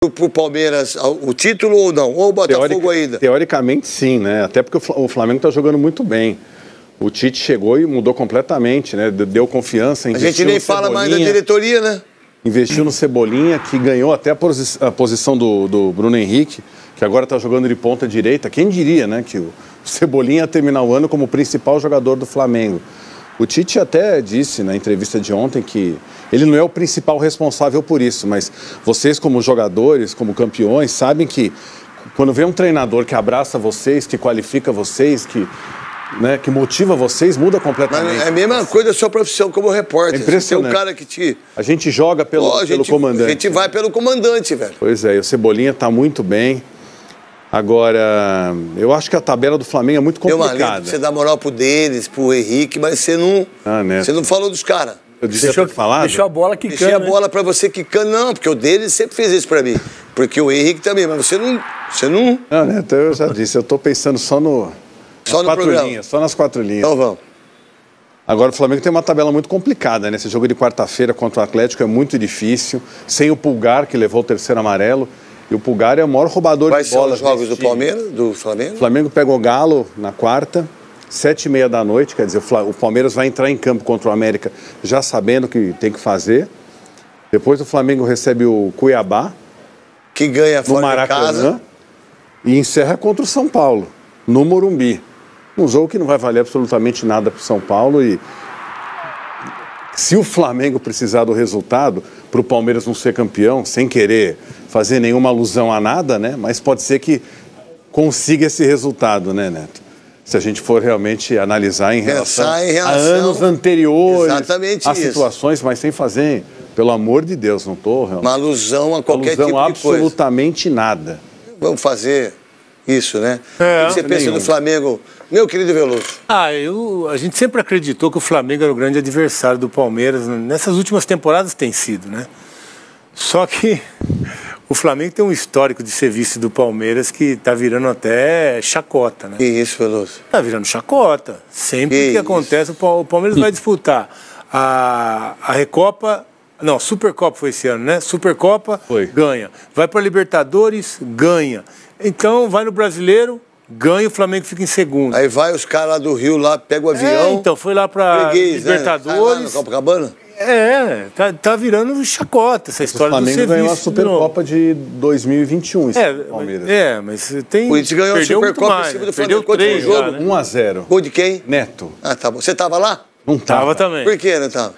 pro Palmeiras o título ou não? Ou o Botafogo ainda? Teoricamente sim, né? Até porque o Flamengo está jogando muito bem. O Tite chegou e mudou completamente, né? Deu confiança, investiu. A gente nem fala mais da diretoria, né? Investiu no Cebolinha, que ganhou até a posição do Bruno Henrique, que agora está jogando de ponta direita. Quem diria, né? Que o Cebolinha ia terminar o ano como principal jogador do Flamengo. O Tite até disse na entrevista de ontem que ele não é o principal responsável por isso, mas vocês como jogadores, como campeões, sabem que quando vem um treinador que abraça vocês, que qualifica vocês, que motiva vocês, muda completamente. Mas é a mesma coisa da sua profissão como repórter. É impressionante. Tem um cara que te... A gente joga pelo comandante. A gente vai pelo comandante, velho. Pois é, e o Cebolinha está muito bem. Agora, eu acho que a tabela do Flamengo é muito complicada. Você dá moral pro deles, pro Henrique, mas você não, você não falou dos caras. Eu disse deixou a bola quicando. Deixei a bola pra você quicando. Não, porque o deles sempre fez isso pra mim. Porque o Henrique também, mas você não... Não, né? Então eu já disse, eu tô pensando só no programa. Só nas 4 linhas. Então vamos. Agora o Flamengo tem uma tabela muito complicada, né? Esse jogo de quarta-feira contra o Atlético é muito difícil. Sem o Pulgar, que levou o 3º amarelo. E o Pulgar é o maior roubador de bola. Quais são os jogos do Palmeiras, do Flamengo? O Flamengo pega o Galo na quarta, 7h30 da noite. Quer dizer, o Palmeiras vai entrar em campo contra o América já sabendo o que tem que fazer. Depois o Flamengo recebe o Cuiabá. Que ganha fora no Maracanã, de casa. E encerra contra o São Paulo, no Morumbi. Um jogo que não vai valer absolutamente nada para o São Paulo. E se o Flamengo precisar do resultado, para o Palmeiras não ser campeão, sem querer fazer nenhuma alusão a nada, né? Mas pode ser que consiga esse resultado, né, Neto? Se a gente for realmente analisar em relação a anos anteriores, exatamente as situações, mas sem fazer, pelo amor de Deus, não estou realmente... Uma alusão a qualquer tipo de coisa. Absolutamente nada. Vamos fazer isso, né? O que você pensa do Flamengo, meu querido Veloso? A gente sempre acreditou que o Flamengo era o grande adversário do Palmeiras. Nessas últimas temporadas tem sido, né? Só que o Flamengo tem um histórico de ser vice do Palmeiras que está virando até chacota, né? Que isso, Veloso? Está virando chacota. Sempre que acontece, o Palmeiras vai disputar a Recopa... Não, Supercopa foi esse ano, né? Supercopa, ganha. Vai para a Libertadores, ganha. Então, vai no Brasileiro, ganha, o Flamengo fica em segundo. Aí vai os caras lá do Rio, lá, pega o avião... então, foi lá para Libertadores... Né? Copacabana? Tá virando chacota essa história do serviço. O Flamengo ganhou a Supercopa de 2021, Palmeiras. Mas tem... O Inter ganhou a Supercopa em cima do Flamengo. Perdeu 3 jogo. né? 1-0. Gol de quem? Neto. Ah, tá bom. Você tava lá? Não tava também. Por que não tava?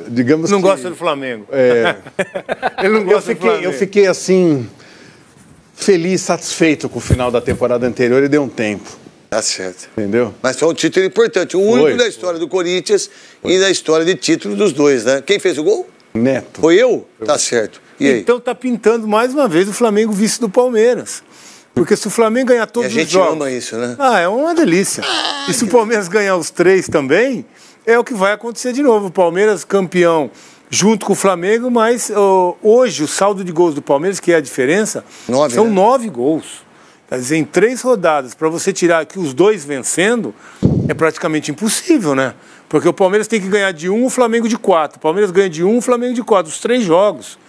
Digamos não que... gosta do Flamengo. Ele não gosta do Flamengo. Eu fiquei assim, feliz, satisfeito com o final da temporada anterior e deu um tempo. Tá certo. Entendeu? Mas foi um título importante. O único da história do Corinthians e da história de título dos dois, né? Quem fez o gol? Neto. Foi eu? Tá certo. E aí? Então tá pintando mais uma vez o Flamengo vice do Palmeiras. Porque se o Flamengo ganhar todos os jogos... a gente ama isso, né? É uma delícia. E se o Palmeiras ganhar os 3 também, é o que vai acontecer de novo. O Palmeiras campeão junto com o Flamengo, mas hoje o saldo de gols do Palmeiras, que é a diferença, são 9 gols. Quer dizer, em 3 rodadas, para você tirar aqui os 2 vencendo, é praticamente impossível, né? Porque o Palmeiras tem que ganhar de 1, o Flamengo de 4. O Palmeiras ganha de 1, o Flamengo de 4. Os 3 jogos.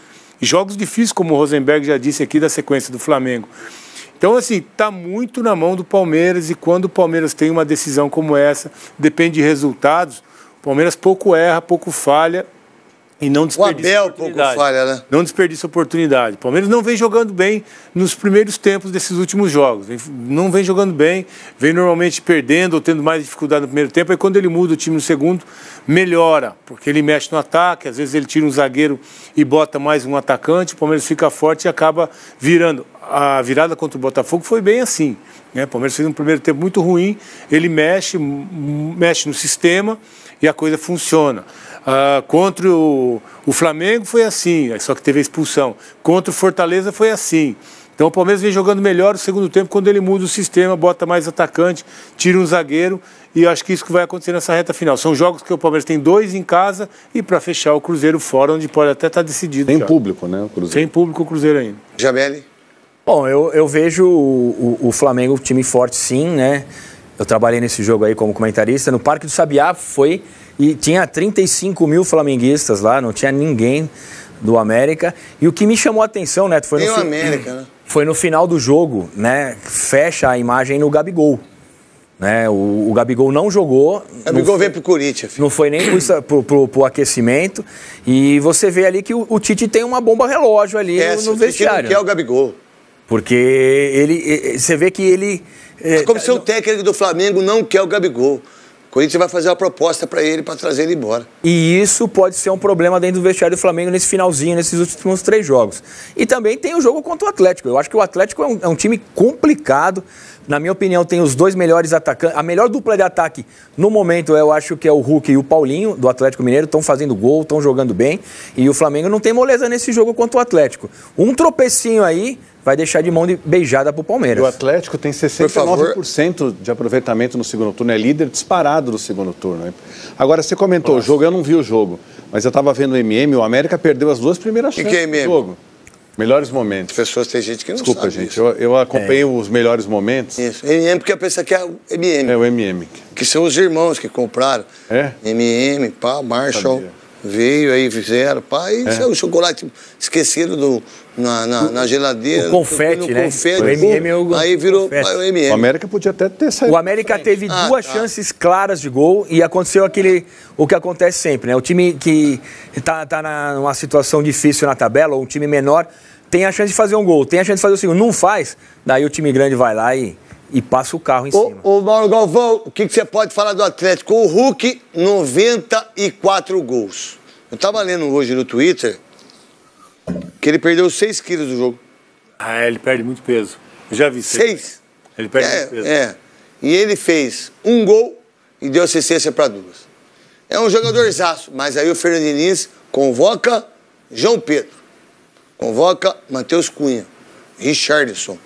E jogos difíceis, como o Rosenberg já disse aqui, da sequência do Flamengo. Então, assim, está muito na mão do Palmeiras e quando o Palmeiras tem uma decisão como essa, depende de resultados, o Palmeiras pouco erra, pouco falha e não desperdiça pouco falha, né? Não desperdiça oportunidade. O Palmeiras não vem jogando bem nos primeiros tempos desses últimos jogos. Não vem jogando bem, vem normalmente perdendo ou tendo mais dificuldade no primeiro tempo. Aí quando ele muda o time no segundo, melhora, porque ele mexe no ataque, às vezes ele tira um zagueiro e bota mais um atacante, o Palmeiras fica forte e acaba virando. A virada contra o Botafogo foi bem assim, né? O Palmeiras fez um primeiro tempo muito ruim, ele mexe no sistema e a coisa funciona. Contra o Flamengo foi assim, só que teve a expulsão. Contra o Fortaleza foi assim. Então o Palmeiras vem jogando melhor no segundo tempo quando ele muda o sistema, bota mais atacante, tira um zagueiro e eu acho que isso que vai acontecer nessa reta final. São jogos que o Palmeiras tem 2 em casa e para fechar o Cruzeiro fora, onde pode até estar decidido. Sem público, né? O Cruzeiro. Sem público o Cruzeiro ainda. Jameli? Bom, eu vejo o Flamengo time forte sim, né? Eu trabalhei nesse jogo aí como comentarista. No Parque do Sabiá foi e tinha 35 mil flamenguistas lá, não tinha ninguém do América. E o que me chamou a atenção, Neto, foi no América, né? Foi no final do jogo, né? Fecha a imagem no Gabigol. Né? O Gabigol não jogou. O Gabigol veio pro Corinthians. Não foi nem pro aquecimento. E você vê ali que o Tite tem uma bomba relógio ali no vestiário. Que é o Gabigol. Porque você vê que ele... A comissão técnica do Flamengo não quer o Gabigol. O Corinthians vai fazer uma proposta para ele, para trazer ele embora. E isso pode ser um problema dentro do vestiário do Flamengo nesse finalzinho, nesses últimos 3 jogos. E também tem o jogo contra o Atlético. Eu acho que o Atlético é um time complicado. Na minha opinião, tem os 2 melhores atacantes. A melhor dupla de ataque, no momento, eu acho que é o Hulk e o Paulinho, do Atlético Mineiro. Estão fazendo gol, estão jogando bem. E o Flamengo não tem moleza nesse jogo contra o Atlético. Um tropecinho aí vai deixar de mão de beijada pro Palmeiras. E o Atlético tem 69% de aproveitamento no segundo turno. É líder disparado do segundo turno. Né? Agora, você comentou o jogo, eu não vi o jogo. Mas eu estava vendo o MM, o América perdeu as 2 primeiras chances do jogo. Melhores momentos. Pessoas, tem gente que não Desculpa, sabe. Gente, eu acompanhei os melhores momentos. Isso, MM, porque eu pensei que é o MM. É o MM. Que são os irmãos que compraram. MM, pá, Marshall, veio aí, fizeram, pá, e isso é o chocolate esquecido na geladeira. O confete, né? Confete, o MM é o aí virou o MM. O América podia até ter saído. O América teve 2 chances claras de gol e aconteceu o que acontece sempre, né? O time que tá numa situação difícil na tabela, ou um time menor, tem a chance de fazer um gol, tem a chance de fazer o segundo. Não faz, daí o time grande vai lá e passa o carro em cima. Ô Mauro Galvão, o que você pode falar do Atlético? O Hulk, 94 gols. Eu tava lendo hoje no Twitter que ele perdeu 6 quilos do jogo. Ele perde muito peso. Eu já vi. 6? Ele perde muito peso. E ele fez 1 gol e deu assistência para 2. É um jogadorzaço, mas aí o Fernando Diniz convoca João Pedro, convoca Matheus Cunha, Richarlison.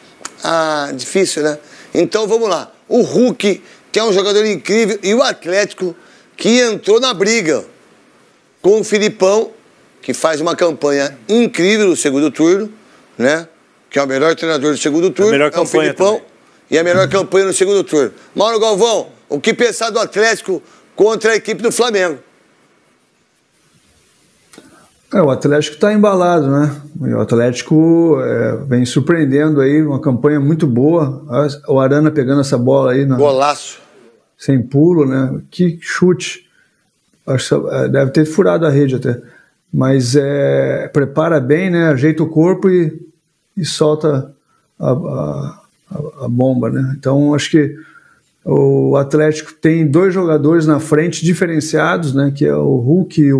Difícil, né? Então vamos lá. O Hulk, que é um jogador incrível, e o Atlético, que entrou na briga com o Filipão, que faz uma campanha incrível no segundo turno, né? Que é o melhor treinador do segundo turno. É o Filipão também. E a melhor campanha no segundo turno. Mauro Galvão, o que pensar do Atlético contra a equipe do Flamengo? O Atlético está embalado, né? O Atlético vem surpreendendo aí, uma campanha muito boa. O Arana pegando essa bola aí. Golaço. Sem pulo, né? Que chute. Acho que deve ter furado a rede até. Mas prepara bem, né? Ajeita o corpo e solta a bomba, né? Então, acho que o Atlético tem 2 jogadores na frente diferenciados, né? Que é o Hulk e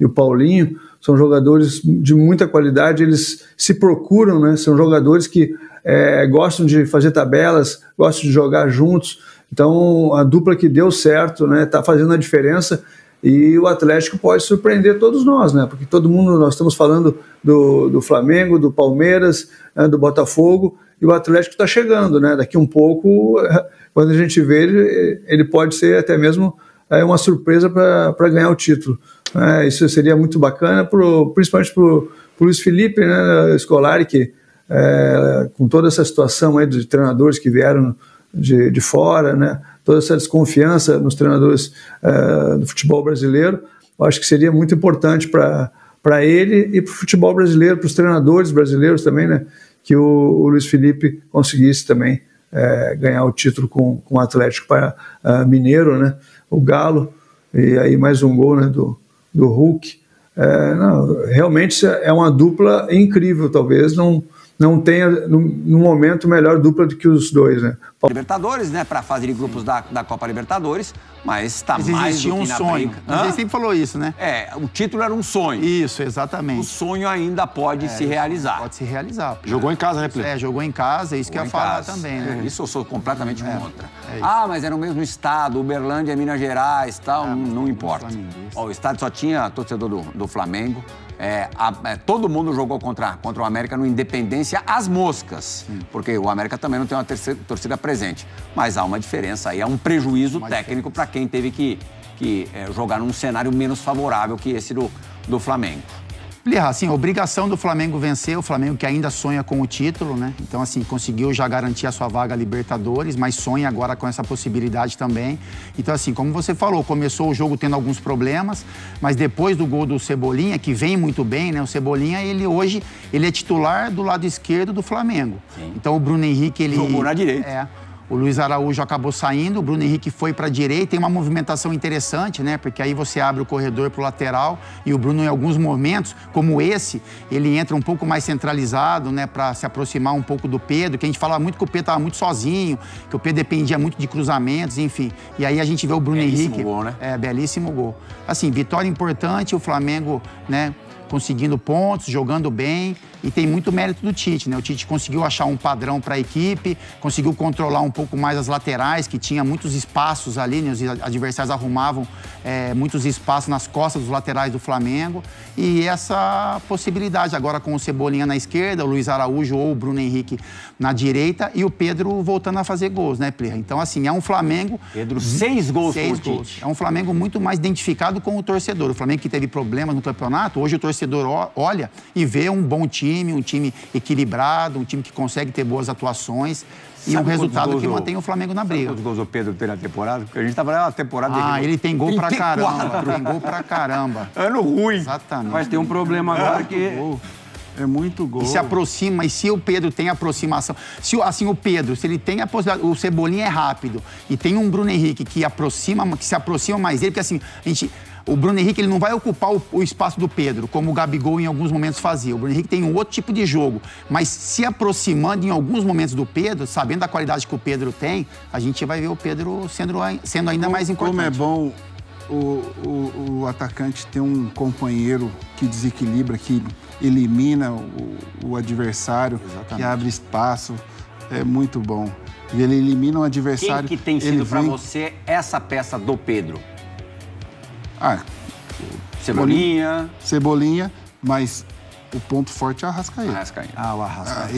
o Paulinho. São jogadores de muita qualidade, eles se procuram, né? São jogadores que gostam de fazer tabelas, gostam de jogar juntos. Então, a dupla que deu certo, né? Tá fazendo a diferença. E o Atlético pode surpreender todos nós, né? Porque todo mundo, nós estamos falando do Flamengo, do Palmeiras, né? Do Botafogo, e o Atlético está chegando, né? Daqui um pouco, quando a gente vê ele pode ser até mesmo uma surpresa para ganhar o título. Isso seria muito bacana, principalmente para o Luiz Felipe, né? Scolari, que com toda essa situação aí de treinadores que vieram de fora, né? Toda essa desconfiança nos treinadores do futebol brasileiro, eu acho que seria muito importante para ele e para o futebol brasileiro, para os treinadores brasileiros também, né? Que o Luiz Felipe conseguisse também ganhar o título com o Atlético Mineiro, né? O Galo, e aí mais um gol, né? Do Hulk. Realmente é uma dupla incrível, talvez não tenha, no momento, melhor dupla do que os 2, né? Libertadores, né? Para fase de grupos da Copa Libertadores, mas está mais do que um na sonho. Ele sempre falou isso, né? O título era um sonho. Isso, exatamente. O sonho ainda pode se realizar. Pode se realizar. Jogou em casa, né, Ple? Jogou em casa, é isso que eu ia falar também, né? Isso eu sou completamente contra. Mas é no mesmo estado, Uberlândia, Minas Gerais, tal, não importa. O estádio só tinha torcedor do Flamengo. Todo mundo jogou contra o América no Independência às moscas, porque o América também não tem uma torcida presente. Mas há uma diferença aí, há um prejuízo técnico para quem teve que jogar num cenário menos favorável que esse do Flamengo. Assim, a obrigação do Flamengo vencer, o Flamengo que ainda sonha com o título, né? Então, assim, conseguiu já garantir a sua vaga Libertadores, mas sonha agora com essa possibilidade também. Então, assim, como você falou, começou o jogo tendo alguns problemas, mas depois do gol do Cebolinha, que vem muito bem, né? O Cebolinha, hoje é titular do lado esquerdo do Flamengo. Sim. Então, o Bruno Henrique, ele... jogou na direita. O Luiz Araújo acabou saindo, o Bruno Henrique foi para a direita, tem uma movimentação interessante, né? Porque aí você abre o corredor para o lateral e o Bruno, em alguns momentos, como esse, ele entra um pouco mais centralizado, né? Para se aproximar um pouco do Pedro, que a gente fala muito que o Pedro estava muito sozinho, que o Pedro dependia muito de cruzamentos, enfim. E aí a gente vê o Bruno Henrique... Belíssimo gol, né? Belíssimo gol. Assim, vitória importante, o Flamengo, né? Conseguindo pontos, jogando bem, e tem muito mérito do Tite, né? O Tite conseguiu achar um padrão para a equipe, conseguiu controlar um pouco mais as laterais, que tinha muitos espaços ali, né? Os adversários arrumavam muitos espaços nas costas dos laterais do Flamengo, e essa possibilidade agora com o Cebolinha na esquerda, o Luiz Araújo ou o Bruno Henrique na direita, e o Pedro voltando a fazer gols, né, Plirra? Então, assim, é um Flamengo... Pedro, 6 gols com o Tite. É um Flamengo muito mais identificado com o torcedor. O Flamengo que teve problemas no campeonato, hoje o torcedor olha e vê um bom time, um time equilibrado, um time que consegue ter boas atuações e um resultado que mantém o Flamengo na briga. Quantos gols o Pedro tem na temporada? Porque a gente tava na temporada... ele tem gol pra caramba. Tem gol pra caramba. Ano ruim. Exatamente. Mas tem um problema agora que... É muito gol. E se aproxima, e se o Pedro tem aproximação... Se, assim, o Pedro, se ele tem a possibilidade... O Cebolinha é rápido e tem um Bruno Henrique que se aproxima mais dele, porque assim, o Bruno Henrique ele não vai ocupar o espaço do Pedro, como o Gabigol em alguns momentos fazia. O Bruno Henrique tem um outro tipo de jogo, mas se aproximando em alguns momentos do Pedro, sabendo da qualidade que o Pedro tem, a gente vai ver o Pedro sendo ainda mais importante. Como é bom o atacante ter um companheiro que desequilibra, que elimina o adversário, que abre espaço, é muito bom. E ele elimina o adversário... Quem que tem sido para você essa peça do Pedro? Cebolinha, mas o ponto forte é o Arrascaeta. O Arrascaeta.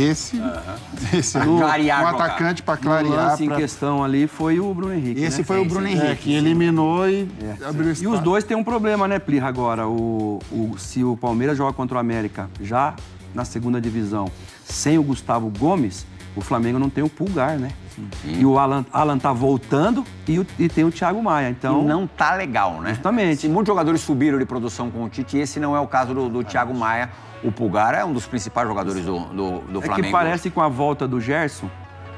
Esse é um atacante para clarear. O lance em questão ali foi o Bruno Henrique. Esse foi o Bruno Henrique. Que eliminou e abriu espaço. E os dois têm um problema, né, Plirra, agora. Se o Palmeiras joga contra o América já na segunda divisão, sem o Gustavo Gomes, o Flamengo não tem o Pulgar, né? Sim. E o Alan tá voltando e tem o Thiago Maia, então... E não tá legal, né? Justamente. Se muitos jogadores subiram de produção com o Tite, esse não é o caso do Thiago Maia. O Pulgar é um dos principais jogadores do Flamengo. É que parece com a volta do Gerson,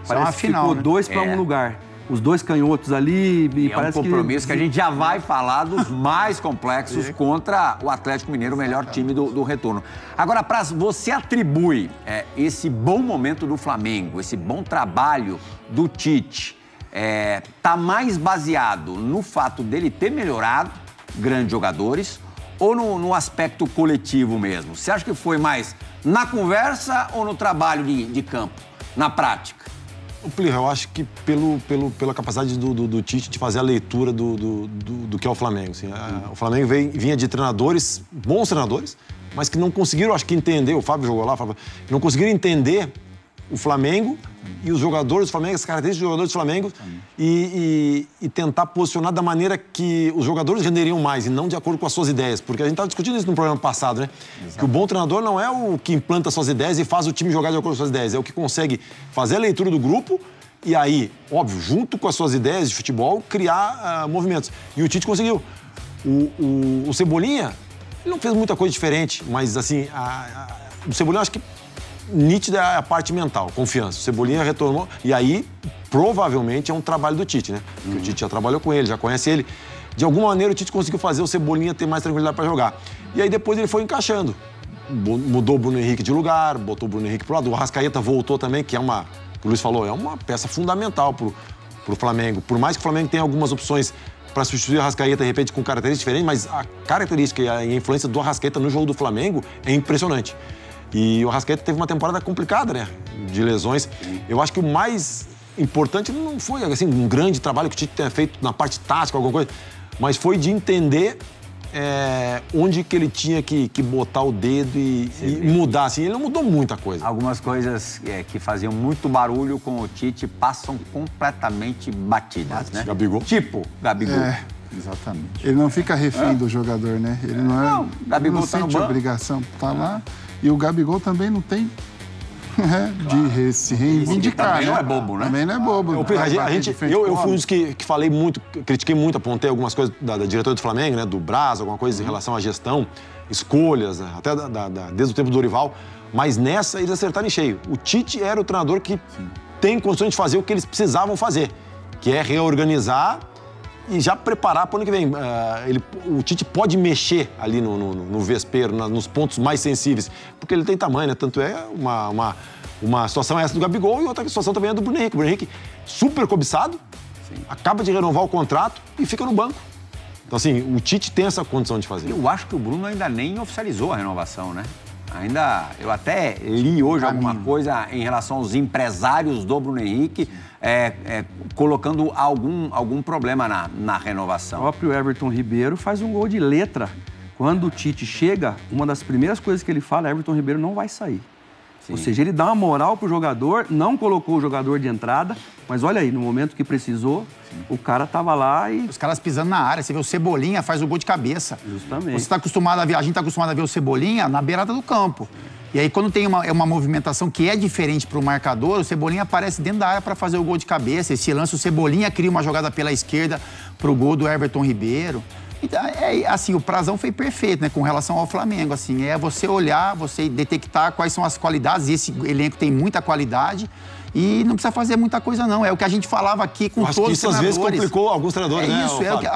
parece que final, ficou né? 2 para um lugar. Os dois canhotos ali... E parece é um compromisso que a gente já vai falar dos mais complexos contra o Atlético Mineiro, o melhor time do retorno. Agora, Praz, você atribui esse bom momento do Flamengo, esse bom trabalho do Tite, tá mais baseado no fato dele ter melhorado grandes jogadores ou no aspecto coletivo mesmo? Você acha que foi mais na conversa ou no trabalho de campo, na prática? Plirra, eu acho que pela capacidade do Tite de fazer a leitura do que é o Flamengo. Assim, o Flamengo vinha de treinadores, bons treinadores, mas que não conseguiram, acho que, entender. O Fábio jogou lá, não conseguiram entender o Flamengo e os jogadores do Flamengo, as características dos jogadores do Flamengo e tentar posicionar da maneira que os jogadores renderiam mais e não de acordo com as suas ideias. Porque a gente estava discutindo isso no programa passado, né? Exato. Que o bom treinador não é o que implanta suas ideias e faz o time jogar de acordo com as suas ideias, é o que consegue fazer a leitura do grupo e aí, óbvio, junto com as suas ideias de futebol, criar movimentos. E o Tite conseguiu. O Cebolinha, ele não fez muita coisa diferente, mas assim, o Cebolinha, acho que nítida é a parte mental, confiança. O Cebolinha retornou e aí, provavelmente, é um trabalho do Tite, né? Porque o Tite já trabalhou com ele, já conhece ele. De alguma maneira, o Tite conseguiu fazer o Cebolinha ter mais tranquilidade para jogar. E aí, depois, ele foi encaixando. Mudou o Bruno Henrique de lugar, botou o Bruno Henrique pro lado. O Arrascaeta voltou também, que é o Luiz falou, é uma peça fundamental pro Flamengo. Por mais que o Flamengo tenha algumas opções para substituir o Arrascaeta, de repente, com características diferentes, mas a característica e a influência do Arrascaeta no jogo do Flamengo é impressionante. E o Arrascaeta teve uma temporada complicada, né? De lesões. Eu acho que o mais importante não foi, assim, um grande trabalho que o Tite tenha feito na parte tática, alguma coisa, mas foi de entender onde que ele tinha que botar o dedo e mudar, assim. Ele não mudou muita coisa. Algumas coisas que faziam muito barulho com o Tite passam completamente batidas, né? Gabigol. Tipo, Gabigol. Exatamente. Ele não fica refém do jogador, né? Ele não Gabigol não tá no sente banco. obrigação de estar lá. E o Gabigol também não tem de se reivindicar, também né? não é bobo, né? Também não é bobo. Eu fui um dos que falei muito, critiquei muito, apontei algumas coisas da diretoria do Flamengo, né? Do Braz, alguma coisa em relação à gestão, escolhas, né, até desde o tempo do Dorival. Mas nessa eles acertaram em cheio. O Tite era o treinador que tem condições de fazer o que eles precisavam fazer, que é reorganizar e já preparar para o ano que vem. O Tite pode mexer ali no vespeiro, nos pontos mais sensíveis, porque ele tem tamanho, né? Tanto é uma situação essa do Gabigol e outra situação também é do Bruno Henrique. O Bruno Henrique, super cobiçado, acaba de renovar o contrato e fica no banco. Então, assim, o Tite tem essa condição de fazer. Eu acho que o Bruno ainda nem oficializou a renovação, né? Eu até li hoje alguma coisa em relação aos empresários do Bruno Henrique, colocando algum problema na renovação. O próprio Everton Ribeiro faz um gol de letra. Quando o Tite chega, uma das primeiras coisas que ele fala é: Everton Ribeiro não vai sair. Sim. Ou seja, ele dá uma moral pro jogador, não colocou o jogador de entrada, mas olha aí, no momento que precisou, o cara tava lá e... Os caras pisando na área, você vê o Cebolinha, faz o gol de cabeça. Justamente. Você tá acostumado a ver, a gente tá acostumado a ver o Cebolinha na beirada do campo. E aí, quando tem uma movimentação que é diferente pro marcador, o Cebolinha aparece dentro da área para fazer o gol de cabeça. Esse lance, o Cebolinha cria uma jogada pela esquerda pro gol do Everton Ribeiro. Então, assim, o Prazão foi perfeito, né, com relação ao Flamengo, assim, é você olhar, você detectar quais são as qualidades, e esse elenco tem muita qualidade, e não precisa fazer muita coisa, não. É o que a gente falava aqui com todos os treinadores. Isso às vezes complicou alguns treinadores, né? Isso, o que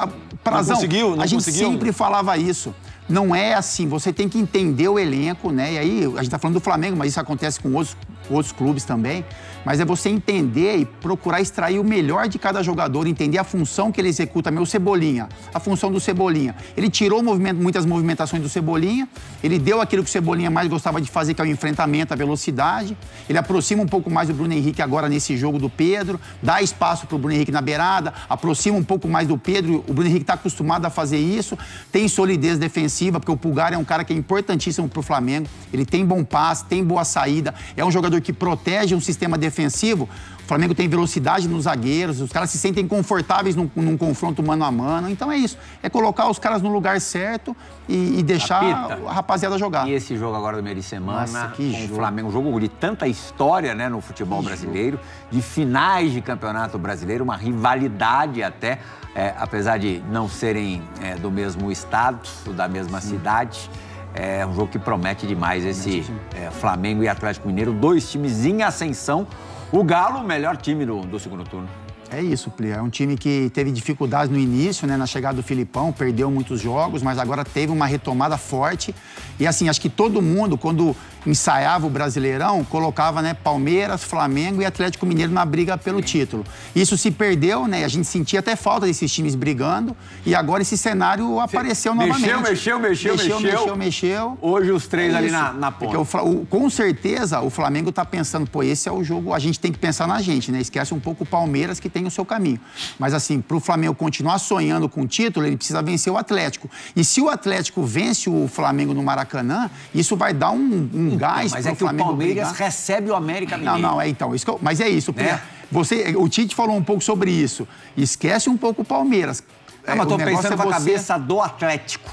Prazão, não a gente conseguiu. sempre falava isso. Não é assim, você tem que entender o elenco, né? E aí, a gente tá falando do Flamengo, mas isso acontece com outros clubes também. Mas é você entender e procurar extrair o melhor de cada jogador, entender a função que ele executa. O Cebolinha, a função do Cebolinha. Ele tirou muitas movimentações do Cebolinha, ele deu aquilo que o Cebolinha mais gostava de fazer, que é o enfrentamento, a velocidade. Ele aproxima um pouco mais do Bruno Henrique agora nesse jogo do Pedro, dá espaço pro Bruno Henrique na beirada, aproxima um pouco mais do Pedro. O Bruno Henrique está acostumado a fazer isso, tem solidez defensiva, porque o Pulgar é um cara que é importantíssimo pro Flamengo. Ele tem bom passe, tem boa saída, é um jogador que protege um sistema defensivo. O Flamengo tem velocidade nos zagueiros, os caras se sentem confortáveis num confronto mano a mano. Então é isso, é colocar os caras no lugar certo e deixar a rapaziada jogar. E esse jogo agora do meio de semana, Nossa, que com jogo. o Flamengo, um jogo de tanta história, né, no futebol brasileiro, de finais de campeonato brasileiro, uma rivalidade até, apesar de não serem do mesmo estado, da mesma cidade. É um jogo que promete demais esse Flamengo e Atlético Mineiro, dois times em ascensão. O Galo, o melhor time do segundo turno. É isso, Plia. É um time que teve dificuldades no início, né, na chegada do Filipão, perdeu muitos jogos, mas agora teve uma retomada forte. E assim, acho que todo mundo, quando ensaiava o Brasileirão, colocava, né, Palmeiras, Flamengo e Atlético Mineiro na briga pelo título. Isso se perdeu, né? A gente sentia até falta desses times brigando e agora esse cenário apareceu novamente. Mexeu. Hoje os três ali na ponta. Porque com certeza o Flamengo tá pensando, pô, esse é o jogo, a gente tem que pensar na gente, né? Esquece um pouco o Palmeiras que tem o seu caminho. Mas assim, pro Flamengo continuar sonhando com o título, ele precisa vencer o Atlético. E se o Atlético vence o Flamengo no Maracanã, isso vai dar um gás mas pro é que Flamengo o Palmeiras brigar. recebe o América Mineiro. Mas é isso. Né? O Tite falou um pouco sobre isso. Esquece um pouco o Palmeiras. Mas tô pensando com a cabeça do Atlético.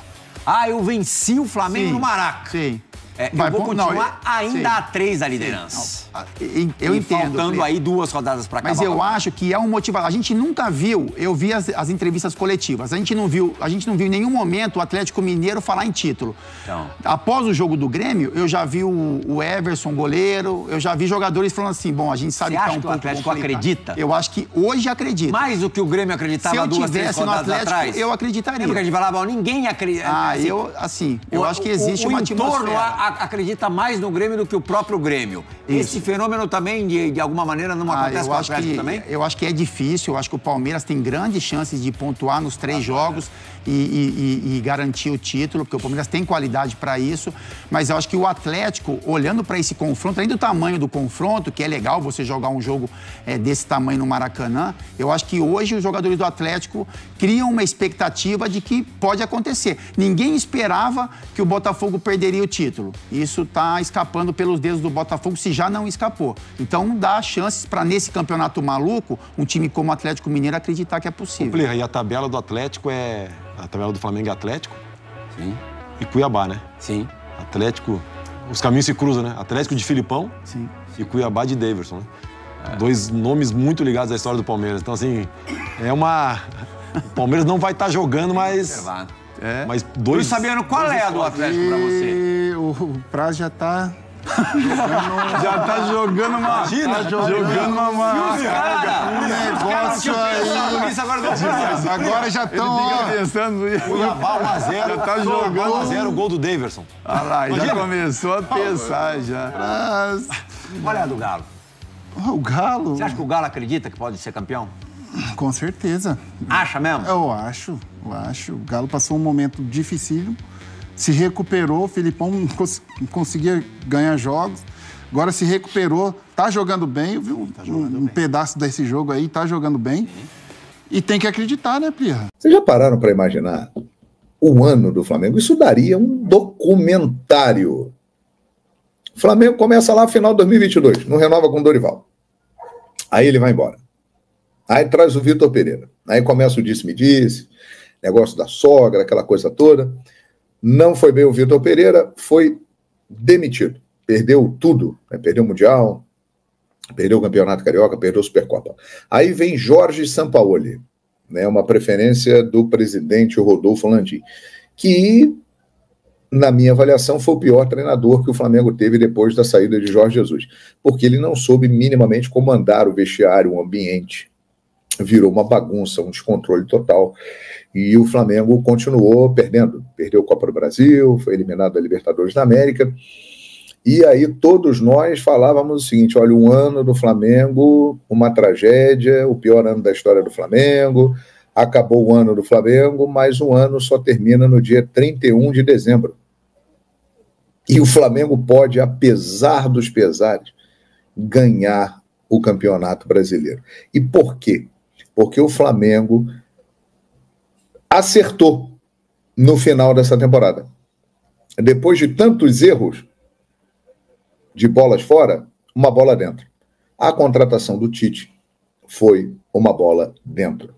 Eu venci o Flamengo no Maraca. Sim. Eu vou continuar ainda a 3 da liderança. Eu entendo. Faltando aí 2 rodadas para acabar. Mas eu acho que é um motivador. A gente nunca viu, eu vi as entrevistas coletivas, a gente não viu em nenhum momento o Atlético Mineiro falar em título. Então. Após o jogo do Grêmio, eu já vi o Everson, goleiro, eu já vi jogadores falando assim, bom, a gente sabe que é um pouco complicado. Você acha que o Atlético acredita? Eu acho que hoje acredita. Mais do que o Grêmio acreditava 2, 3 rodadas atrás? Eu acreditaria. Lembra que a gente falava, ninguém acredita. Eu acho que existe uma atmosfera. O entorno acredita mais no Grêmio do que o próprio Grêmio. Isso. Esse fenômeno também, de alguma maneira, não acontece com o Atlético também? Eu acho que é difícil. Eu acho que o Palmeiras tem grandes chances de pontuar nos 3 jogos e garantir o título, porque o Palmeiras tem qualidade para isso. Mas eu acho que o Atlético, olhando para esse confronto, além do tamanho do confronto, que é legal você jogar um jogo desse tamanho no Maracanã, eu acho que hoje os jogadores do Atlético criam uma expectativa de que pode acontecer. Ninguém esperava que o Botafogo perderia o título. Isso está escapando pelos dedos do Botafogo, se já não escapou. Então dá chances para, nesse campeonato maluco, um time como o Atlético Mineiro acreditar que é possível. Plirra, e a tabela do Atlético a tabela do Flamengo é Atlético? Sim. E Cuiabá, né? Sim. Atlético, os caminhos se cruzam, né? Atlético de Filipão. Sim. E Cuiabá de Daverson, né? Dois nomes muito ligados à história do Palmeiras. Então, assim, o Palmeiras não vai estar jogando, mas... Mas Luiz Fabiano, qual é a do Atlético pra você? O Praz já tá... Já tá jogando uma... Imagina, tá jogando uma... negócio aí... Agora já estão... Cuiabá 1x0. Já tá jogando... 1x0 o gol do Daverson. Ah lá, já começou a pensar já. Olha a do Galo. O Galo... Você acha que o Galo acredita que pode ser campeão? Com certeza. Acha mesmo? Eu acho. O Galo passou um momento difícil, se recuperou, o Filipão não conseguia ganhar jogos, agora se recuperou, tá jogando bem, viu? Um pedaço desse jogo aí, tá jogando bem. E tem que acreditar, né, Plirra? Vocês já pararam para imaginar o ano do Flamengo? Isso daria um documentário. O Flamengo começa lá no final de 2022, não renova com o Dorival. Aí ele vai embora. Aí traz o Vitor Pereira. Aí começa o disse-me-disse, negócio da sogra, aquela coisa toda. Não foi bem o Vitor Pereira, foi demitido. Perdeu tudo, né? Perdeu o Mundial, perdeu o Campeonato Carioca, perdeu a Supercopa. Aí vem Jorge Sampaoli, né? Uma preferência do presidente Rodolfo Landim, que, na minha avaliação, foi o pior treinador que o Flamengo teve depois da saída de Jorge Jesus, porque ele não soube minimamente comandar o vestiário, o ambiente. Virou uma bagunça, um descontrole total. E o Flamengo continuou perdendo. Perdeu a Copa do Brasil, foi eliminado da Libertadores da América. E aí todos nós falávamos o seguinte: olha, um ano do Flamengo, uma tragédia, o pior ano da história do Flamengo, acabou o ano do Flamengo, mas o ano só termina no dia 31 de dezembro. E o Flamengo pode, apesar dos pesares, ganhar o Campeonato Brasileiro. E por quê? Porque o Flamengo acertou no final dessa temporada. Depois de tantos erros de bolas fora, uma bola dentro. A contratação do Tite foi uma bola dentro.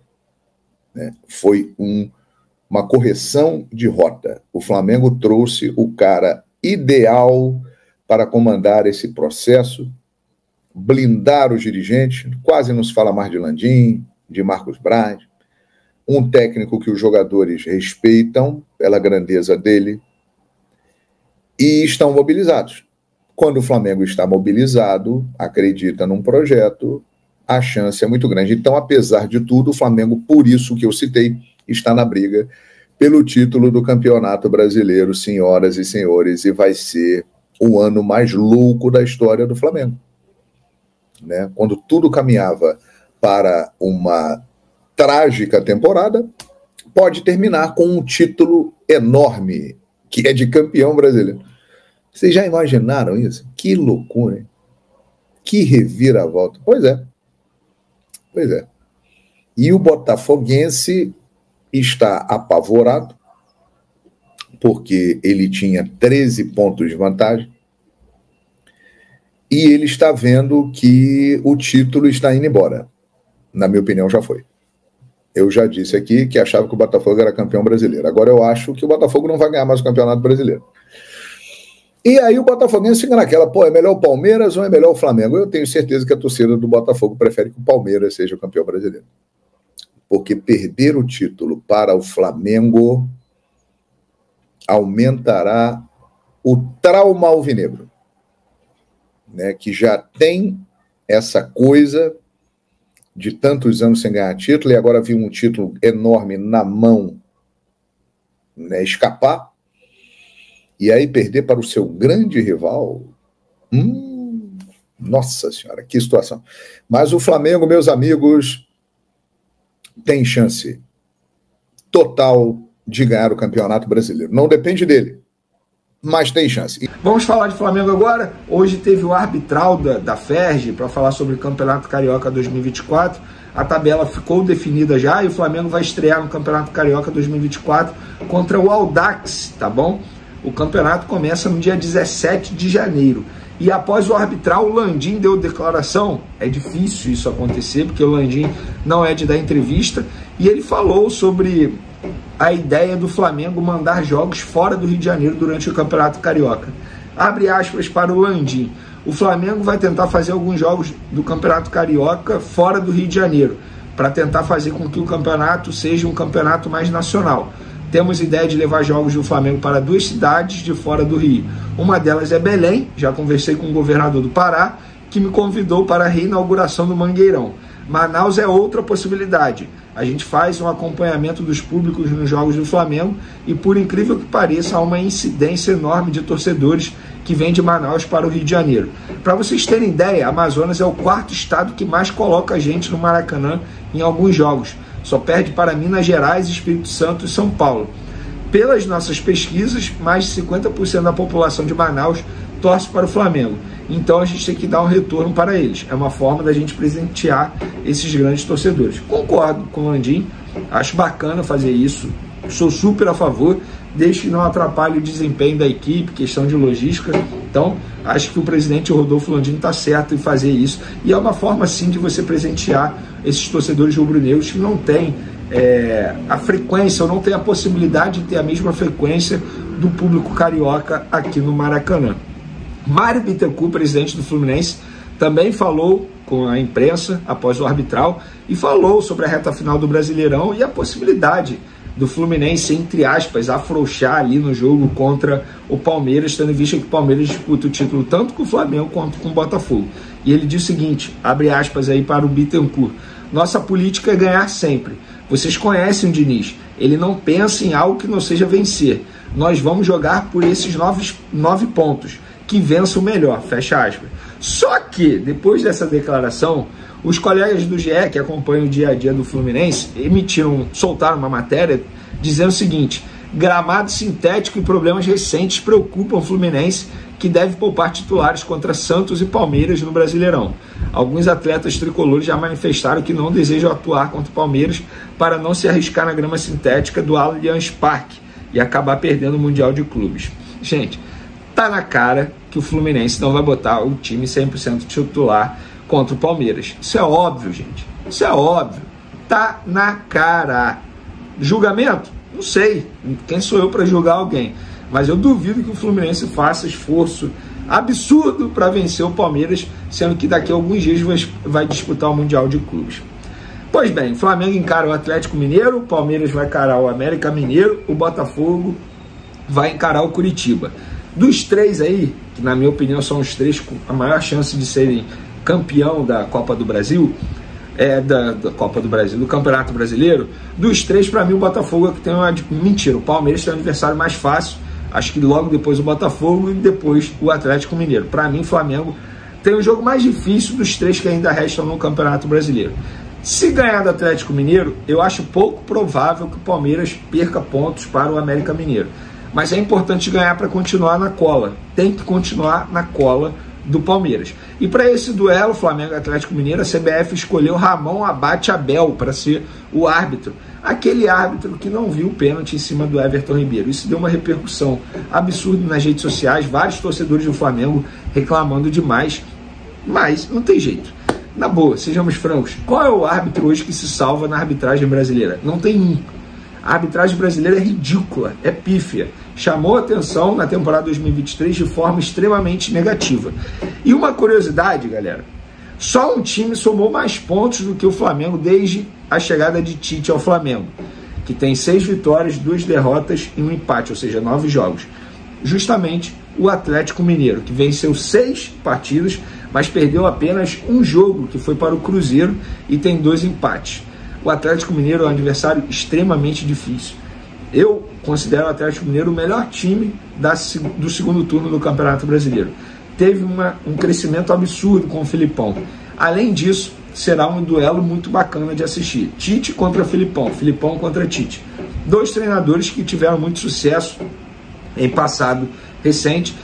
Né? Foi uma correção de rota. O Flamengo trouxe o cara ideal para comandar esse processo, blindar os dirigentes, quase não se fala mais de Landim, de Marcos Braz, um técnico que os jogadores respeitam pela grandeza dele e estão mobilizados. Quando o Flamengo está mobilizado, acredita num projeto, a chance é muito grande. Então, apesar de tudo, o Flamengo, por isso que eu citei, está na briga pelo título do Campeonato Brasileiro, senhoras e senhores, e vai ser o ano mais louco da história do Flamengo. Né? Quando tudo caminhava para uma trágica temporada, pode terminar com um título enorme, que é de campeão brasileiro. Vocês já imaginaram isso? Que loucura, hein? Que reviravolta. Pois é. Pois é. E o botafoguense está apavorado, porque ele tinha 13 pontos de vantagem, e ele está vendo que o título está indo embora. Na minha opinião, já foi. Eu já disse aqui que achava que o Botafogo era campeão brasileiro. Agora eu acho que o Botafogo não vai ganhar mais o Campeonato Brasileiro. E aí o Botafoguense fica naquela, é melhor o Palmeiras ou é melhor o Flamengo? Eu tenho certeza que a torcida do Botafogo prefere que o Palmeiras seja o campeão brasileiro. Porque perder o título para o Flamengo aumentará o trauma alvinegro, né, que já tem essa coisa de tantos anos sem ganhar título, e agora viu um título enorme na mão, né, escapar, e aí perder para o seu grande rival. Nossa Senhora, que situação. Mas o Flamengo, meus amigos, tem chance total de ganhar o Campeonato Brasileiro. Não depende dele, mas tem chance. Vamos falar de Flamengo agora. Hoje teve o arbitral da FERJ para falar sobre o Campeonato Carioca 2024. A tabela ficou definida já e o Flamengo vai estrear no Campeonato Carioca 2024 contra o Audax, tá bom? O campeonato começa no dia 17 de janeiro. E após o arbitral, o Landim deu declaração. É difícil isso acontecer, porque o Landim não é de dar entrevista. E ele falou sobre a ideia do Flamengo mandar jogos fora do Rio de Janeiro durante o Campeonato Carioca. Abre aspas para o Landim. O Flamengo vai tentar fazer alguns jogos do Campeonato Carioca fora do Rio de Janeiro, para tentar fazer com que o campeonato seja um campeonato mais nacional. Temos ideia de levar jogos do Flamengo para 2 cidades de fora do Rio. Uma delas é Belém, já conversei com o governador do Pará, que me convidou para a reinauguração do Mangueirão. Manaus é outra possibilidade. A gente faz um acompanhamento dos públicos nos jogos do Flamengo e, por incrível que pareça, há uma incidência enorme de torcedores que vêm de Manaus para o Rio de Janeiro. Para vocês terem ideia, Amazonas é o 4º estado que mais coloca gente no Maracanã em alguns jogos. Só perde para Minas Gerais, Espírito Santo e São Paulo. Pelas nossas pesquisas, mais de 50% da população de Manaus torce para o Flamengo. Então a gente tem que dar um retorno para eles. É uma forma da gente presentear esses grandes torcedores. Concordo com o Landim, acho bacana fazer isso, sou super a favor, desde que não atrapalhe o desempenho da equipe, questão de logística. Então, acho que o presidente Rodolfo Landim está certo em fazer isso. E é uma forma, sim, de você presentear esses torcedores rubro-negros que não têm a frequência, ou não têm a possibilidade de ter a mesma frequência do público carioca aqui no Maracanã. Mário Bittencourt, presidente do Fluminense, também falou com a imprensa após o arbitral e falou sobre a reta final do Brasileirão e a possibilidade do Fluminense, entre aspas, afrouxar ali no jogo contra o Palmeiras, tendo em vista que o Palmeiras disputa o título tanto com o Flamengo quanto com o Botafogo. E ele diz o seguinte, abre aspas aí para o Bittencourt: nossa política é ganhar sempre. Vocês conhecem o Diniz, ele não pensa em algo que não seja vencer. Nós vamos jogar por esses 9 pontos, que vença o melhor, fecha aspas. Só que, depois dessa declaração, os colegas do GE, que acompanham o dia a dia do Fluminense, soltaram uma matéria dizendo o seguinte: gramado sintético e problemas recentes preocupam o Fluminense, que deve poupar titulares contra Santos e Palmeiras no Brasileirão. Alguns atletas tricolores já manifestaram que não desejam atuar contra o Palmeiras para não se arriscar na grama sintética do Allianz Parque e acabar perdendo o Mundial de Clubes. Gente, tá na cara que o Fluminense não vai botar o time 100% titular contra o Palmeiras. Isso é óbvio, gente. Isso é óbvio. Tá na cara. Julgamento? Não sei. Quem sou eu para julgar alguém? Mas eu duvido que o Fluminense faça esforço absurdo para vencer o Palmeiras, sendo que daqui a alguns dias vai disputar o Mundial de Clubes. Pois bem, o Flamengo encara o Atlético Mineiro, o Palmeiras vai encarar o América Mineiro, o Botafogo vai encarar o Curitiba. Dos 3 aí, que na minha opinião são os 3 com a maior chance de serem campeão da Copa do Brasil, da Copa do Brasil, do Campeonato Brasileiro, dos 3, para mim, o Botafogo é que tem uma... Mentira, o Palmeiras tem um adversário mais fácil, acho que logo depois o Botafogo e depois o Atlético Mineiro. Para mim, o Flamengo tem o jogo mais difícil dos 3 que ainda restam no Campeonato Brasileiro. Se ganhar do Atlético Mineiro, eu acho pouco provável que o Palmeiras perca pontos para o América Mineiro. Mas é importante ganhar para continuar na cola. Tem que continuar na cola do Palmeiras. E para esse duelo, Flamengo e Atlético Mineiro, a CBF escolheu Ramon Abate Abel para ser o árbitro. Aquele árbitro que não viu o pênalti em cima do Everton Ribeiro. Isso deu uma repercussão absurda nas redes sociais, vários torcedores do Flamengo reclamando demais, mas não tem jeito. Na boa, sejamos francos, qual é o árbitro hoje que se salva na arbitragem brasileira? Não tem um. A arbitragem brasileira é ridícula, é pífia. Chamou atenção na temporada 2023 de forma extremamente negativa. E uma curiosidade, galera, só um time somou mais pontos do que o Flamengo desde a chegada de Tite ao Flamengo, que tem 6 vitórias, 2 derrotas e 1 empate, ou seja, 9 jogos. Justamente o Atlético Mineiro, que venceu 6 partidas, mas perdeu apenas um jogo, que foi para o Cruzeiro, e tem 2 empates. O Atlético Mineiro é um adversário extremamente difícil. Eu considero o Atlético Mineiro o melhor time do segundo turno do Campeonato Brasileiro. Teve um crescimento absurdo com o Filipão. Além disso, será um duelo muito bacana de assistir. Tite contra Filipão, Filipão contra Tite. 2 treinadores que tiveram muito sucesso em passado recente.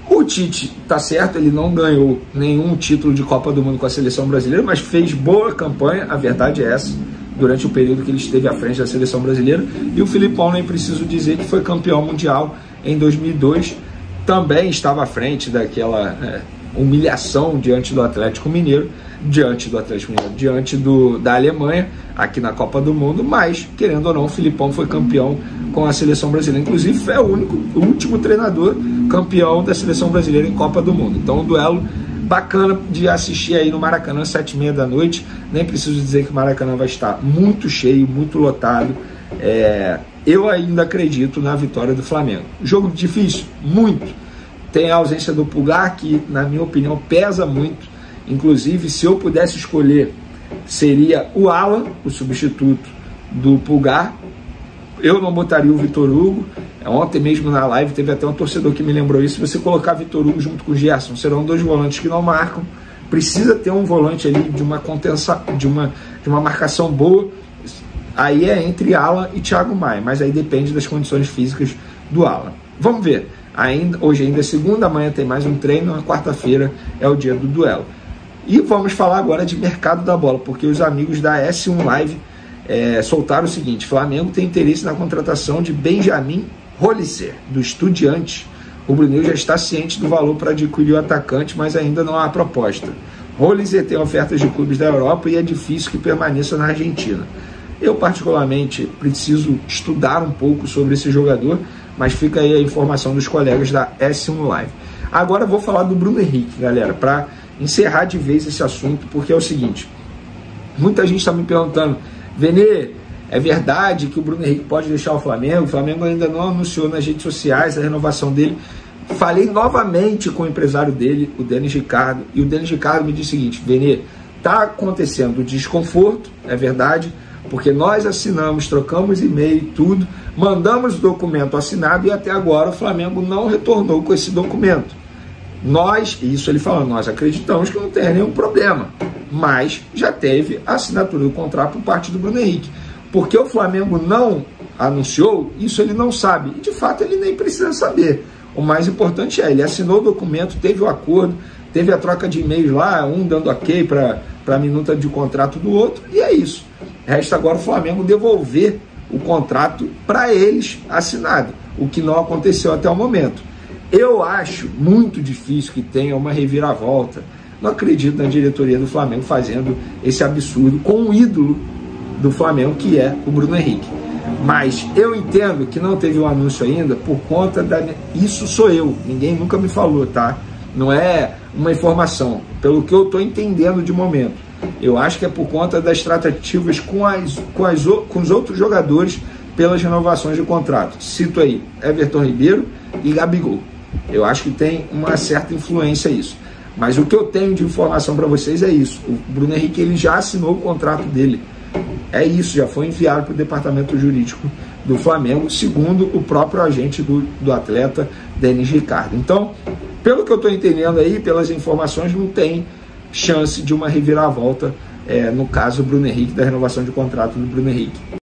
O Tite, tá certo, ele não ganhou nenhum título de Copa do Mundo com a seleção brasileira, mas fez boa campanha, a verdade é essa, durante o período que ele esteve à frente da seleção brasileira. E o Filipão, nem preciso dizer que foi campeão mundial em 2002, também estava à frente humilhação diante do Atlético Mineiro, diante da Alemanha, aqui na Copa do Mundo, mas, querendo ou não, o Filipão foi campeão com a seleção brasileira, inclusive foi o último treinador campeão da seleção brasileira em Copa do Mundo. Então, um duelo bacana de assistir aí no Maracanã, 7h30 da noite. Nem preciso dizer que o Maracanã vai estar muito cheio, muito lotado. Eu ainda acredito na vitória do Flamengo. Jogo difícil? Muito. Tem a ausência do Pulgar, que, na minha opinião, pesa muito. Inclusive, se eu pudesse escolher, seria o Alan, o substituto do Pulgar. Eu não botaria o Vitor Hugo. Ontem mesmo na live teve até um torcedor que me lembrou isso. Se você colocar Vitor Hugo junto com o Gerson, serão dois volantes que não marcam. Precisa ter um volante ali de uma contenção, de uma marcação boa. Aí é entre Alan e Thiago Maia, mas aí depende das condições físicas do Alan. Vamos ver. Hoje ainda é segunda, amanhã tem mais um treino, na quarta-feira é o dia do duelo. E vamos falar agora de mercado da bola, porque os amigos da S1 Live soltaram o seguinte: Flamengo tem interesse na contratação de Benjamin Hollister, do Estudiantes. O Brunel já está ciente do valor para adquirir o atacante, mas ainda não há proposta. Hollister tem ofertas de clubes da Europa e é difícil que permaneça na Argentina. Eu, particularmente, preciso estudar um pouco sobre esse jogador, mas fica aí a informação dos colegas da S1 Live. Agora eu vou falar do Bruno Henrique, galera, para encerrar de vez esse assunto, porque é o seguinte: muita gente está me perguntando, Vene, é verdade que o Bruno Henrique pode deixar o Flamengo? O Flamengo ainda não anunciou nas redes sociais a renovação dele. Falei novamente com o empresário dele, o Denis Ricardo, e o Denis Ricardo me disse o seguinte: Vene, está acontecendo desconforto, é verdade, porque nós assinamos, trocamos e-mail e tudo, mandamos o documento assinado e até agora o Flamengo não retornou com esse documento. Isso ele falou, nós acreditamos que não tem nenhum problema, mas já teve a assinatura do contrato por parte do Bruno Henrique. Porque o Flamengo não anunciou, isso ele não sabe, e de fato ele nem precisa saber. O mais importante ele assinou o documento, teve o acordo, teve a troca de e-mails lá, um dando ok para a minuta de contrato do outro, e é isso. Resta agora o Flamengo devolver o contrato para eles assinado, o que não aconteceu até o momento. Eu acho muito difícil que tenha uma reviravolta. Não acredito na diretoria do Flamengo fazendo esse absurdo com o ídolo do Flamengo, que é o Bruno Henrique. Mas eu entendo que não teve um anúncio ainda por conta da... Isso sou eu, ninguém nunca me falou, tá? Não é uma informação, pelo que eu estou entendendo de momento. Eu acho que é por conta das tratativas com os outros jogadores pelas renovações de contrato. Cito aí Everton Ribeiro e Gabigol. Eu acho que tem uma certa influência isso. Mas o que eu tenho de informação para vocês é isso. O Bruno Henrique ele já assinou o contrato dele. É isso, já foi enviado para o departamento jurídico do Flamengo, segundo o próprio agente do atleta, Denis Ricardo. Então, pelo que eu estou entendendo aí, pelas informações, não tem chance de uma reviravolta, no caso, Bruno Henrique, da renovação de contrato do Bruno Henrique.